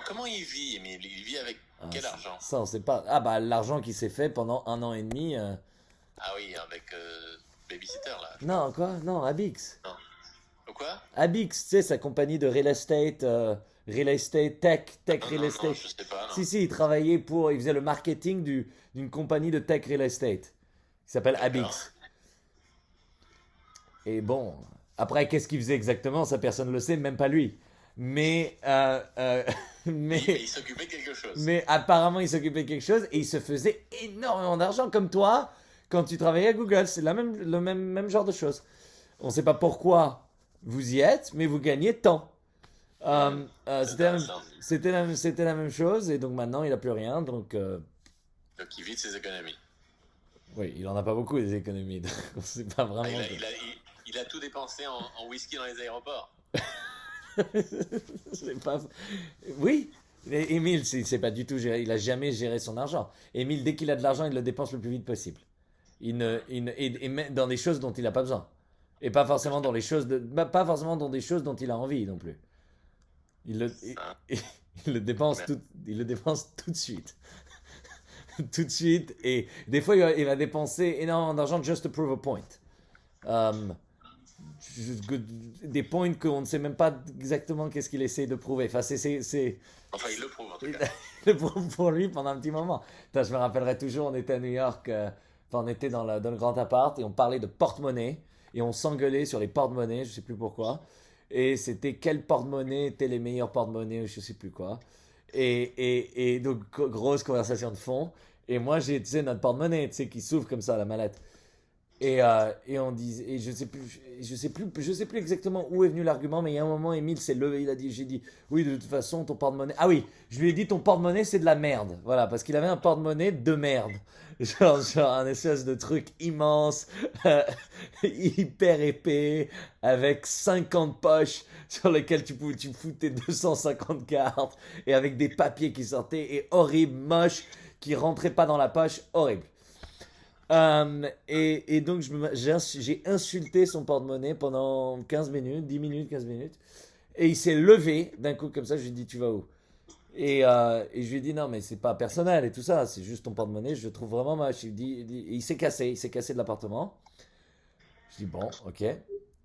Comment il vit, Emile? Il vit avec Ah, quel argent? ça, on sait pas. Ah bah l'argent qui s'est fait pendant 1 an et demi. Ah oui, avec Babysitter, là, je crois. Non, quoi? Non, Abix. Non. Ou quoi? Abix, tu sais, sa compagnie de real estate, tech Non, real non, non, estate. je sais pas, non. Si, il faisait le marketing d'une compagnie de tech real estate qui s'appelle D'accord. Abix. Et bon, après, qu'est-ce qu'il faisait exactement? Ça, personne ne le sait, même pas lui. Mais, Mais mais, il s'occupait de quelque chose. mais apparemment, il s'occupait de quelque chose et il se faisait énormément d'argent, comme toi, quand tu travaillais à Google. C'est le même genre de choses. On ne sait pas pourquoi vous y êtes, mais vous gagnez tant. Hmm, c'est C'était la, même- intéressant. c'était la même chose et donc maintenant, il n'a plus rien. Donc, Donc il vide ses économies. oui, il en a pas beaucoup des économies. Donc, on ne sait pas Ah, vraiment. il a tout dépensé en whisky dans les aéroports. C'est pas... Oui, mais Émile, c'est pas du tout géré. Il a jamais géré son argent. Émile, dès qu'il a de l'argent, il le dépense le plus vite possible. Et même dans des choses dont il n'a pas besoin. Et pas forcément dans les choses pas forcément dans des choses dont il a envie non plus. Il le, il, Ah, il le dépense tout de suite. Tout de suite. Et des fois, il va dépenser énormément d'argent just to prove a point. Um, des points qu'on ne sait même pas exactement qu'est-ce qu'il essaie de prouver. Enfin, enfin, il le prouve en tout cas. c'est pour lui pendant un petit moment. Putain, je me rappellerai toujours, on était à New York, enfin, on était dans le grand appart et on parlait de porte-monnaie et on s'engueulait sur les porte-monnaies, je sais plus pourquoi. Et c'était quel porte-monnaie étaient les meilleurs porte-monnaies, je sais plus quoi. Et donc, grosse conversation de fond. Et moi, j'ai, tu sais, notre porte-monnaie, tu sais, qui s'ouvre comme ça, la mallette. Et on dit, et je sais plus exactement où est venu l'argument, mais il y a un moment, Emile s'est levé, j'ai dit, oui, de toute façon, ton porte-monnaie. Ah oui, je lui ai dit, ton porte-monnaie, c'est de la merde. Voilà, parce qu'il avait un porte-monnaie de merde. Genre un espèce de truc immense, hyper épais, avec 50 poches sur lesquelles tu foutais 250 cartes, et avec des papiers qui sortaient, et horrible, moche, qui rentraient pas dans la poche, horrible. Et donc, j'ai insulté son porte-monnaie pendant 15 minutes, 10 minutes, 15 minutes. Et il s'est levé d'un coup comme ça. Je lui ai dit, tu vas où? Et je lui ai dit, non, mais c'est pas personnel et tout ça. C'est juste ton porte-monnaie. Je le trouve vraiment moche. Il s'est cassé. Il s'est cassé de l'appartement. Je dis, bon, ok.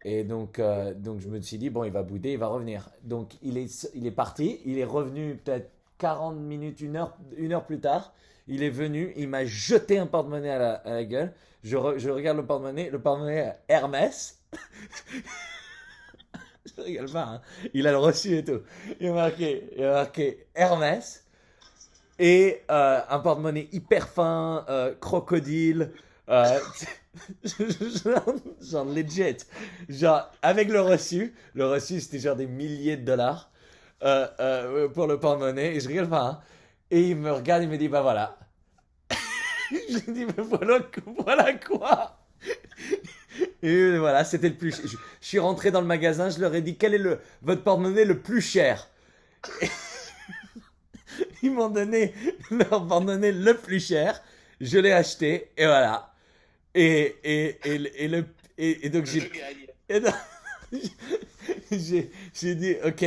Et donc, je me suis dit, bon, il va bouder, il va revenir. Donc, il est parti. Il est revenu peut-être 40 minutes, une heure plus tard. Il est venu, il m'a jeté un porte-monnaie à la gueule. Je regarde le porte-monnaie Hermès. Je rigole pas, hein. Il a le reçu et tout. Il a marqué Hermès et un porte-monnaie hyper fin, crocodile. euh, genre legit. Genre, avec le reçu c'était genre des milliers de dollars pour le porte-monnaie. Et je rigole pas, hein. Et il me regarde, il me dit, bah voilà. Je dis, mais voilà quoi. Et voilà, c'était le plus. Je suis rentré dans le magasin, je leur ai dit, quel est votre porte-monnaie le plus cher? Ils m'ont donné leur porte-monnaie le plus cher. Je l'ai acheté, et voilà. Et donc Je gagne. et donc, j'ai dit, ok.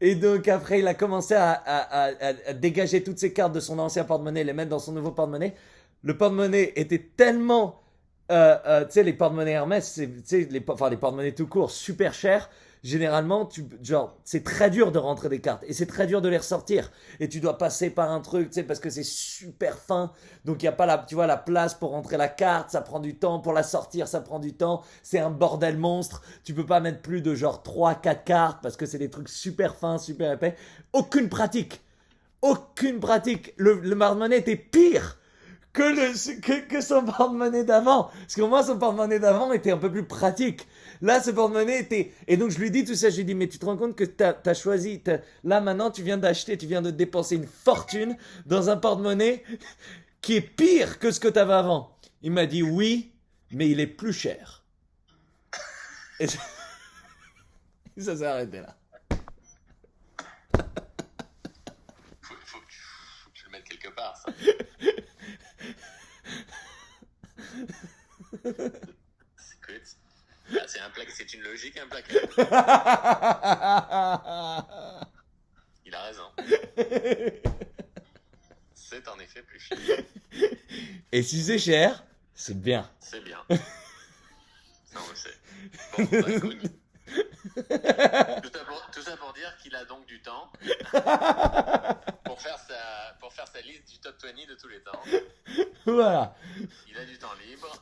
Et donc après, il a commencé à dégager toutes ses cartes de son ancien porte-monnaie, les mettre dans son nouveau porte-monnaie. Le porte-monnaie était tellement, tu sais, les porte-monnaies Hermès, tu sais, enfin les porte-monnaies tout court, super chers. Généralement, genre, c'est très dur de rentrer des cartes et c'est très dur de les ressortir. Et tu dois passer par un truc, tu sais, parce que c'est super fin. Donc il y a pas tu vois, la place pour rentrer la carte, ça prend du temps. Pour la sortir, ça prend du temps. C'est un bordel monstre. Tu peux pas mettre plus de genre 3, 4 cartes parce que c'est des trucs super fins, super épais. Aucune pratique. Aucune pratique. Le porte-monnaie était pire que son porte-monnaie d'avant. Parce que moi, son porte-monnaie d'avant était un peu plus pratique. Là, ce porte-monnaie était. Et donc, je lui dis tout ça. Je lui dis, mais tu te rends compte que t'as choisi. Là, maintenant, tu viens d'acheter, tu viens de dépenser une fortune dans un porte-monnaie qui est pire que ce que t'avais avant. Il m'a dit, oui, mais il est plus cher. Et ça, ça s'est arrêté là. Faut que tu le mettes quelque part, ça. Écoute, c'est une logique implacable. Il a raison. C'est en effet plus cher. Et si c'est cher, c'est bien. C'est bien. Ça, on le sait. Bon, bah, écoute. Tout ça pour dire qu'il a donc du temps pour faire sa liste du top 20 de tous les temps. Voilà. Il a du temps libre.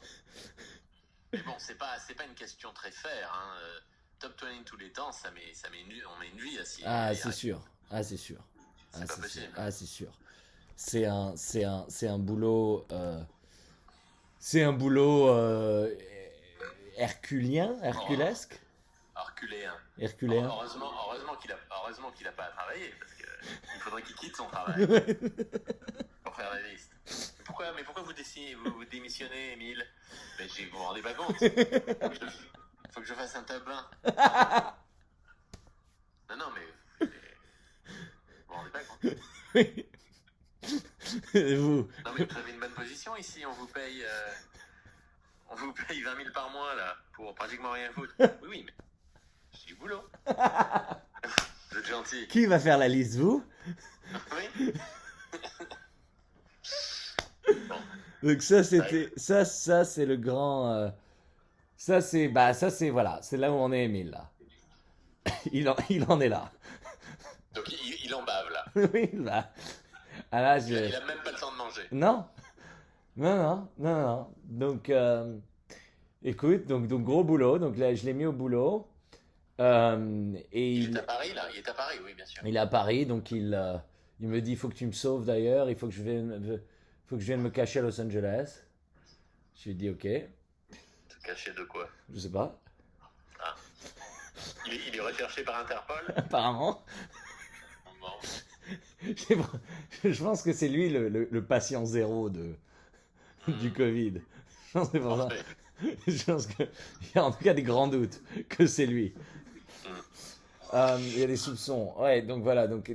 Mais bon, c'est pas une question très fair. Hein. Top 20 de tous les temps, on met une vie à s'y. Ah, c'est sûr. Ah, c'est sûr. C'est pas possible. Ah, c'est sûr. C'est un boulot. C'est un boulot herculien, herculesque. Herculéen. Herculéen. Heureusement qu'il a pas à travailler, parce qu'il faudrait qu'il quitte son travail pour faire la liste. Mais pourquoi vous démissionnez, Émile? Mais vous vous rendez pas compte? Faut que je fasse un tabac. Non, mais vous vous rendez pas compte? Vous. Non, mais vous avez une bonne position ici. On vous paye 20 000 par mois là pour pratiquement rien foutre. Oui, mais c'est du boulot. Vous êtes gentil. Qui va faire la liste, vous? Oui. Bon. Donc ça c'était ça c'est le grand ça c'est voilà, c'est là où on est Émile là. Il en est là. Donc il en bave là. Oui, bah. Ah là, Il a même pas le temps de manger. Non. Non. Donc écoute, donc gros boulot. Donc là, je l'ai mis au boulot. Et Il est à Paris là. Il est à Paris, oui, bien sûr. il est à Paris, donc il me dit, il faut que tu me sauves d'ailleurs. Il faut que je vienne me cacher à Los Angeles. Je lui ai dit ok. Te cacher de quoi? Je sais pas. Ah. Il est recherché par Interpol? Apparemment. Bon. Je pense que c'est lui le patient zéro du Covid. Je pense que c'est pour ça. Je pense qu'il y a en tout cas des grands doutes que c'est lui. Il y a des soupçons. Ouais, donc voilà. Donc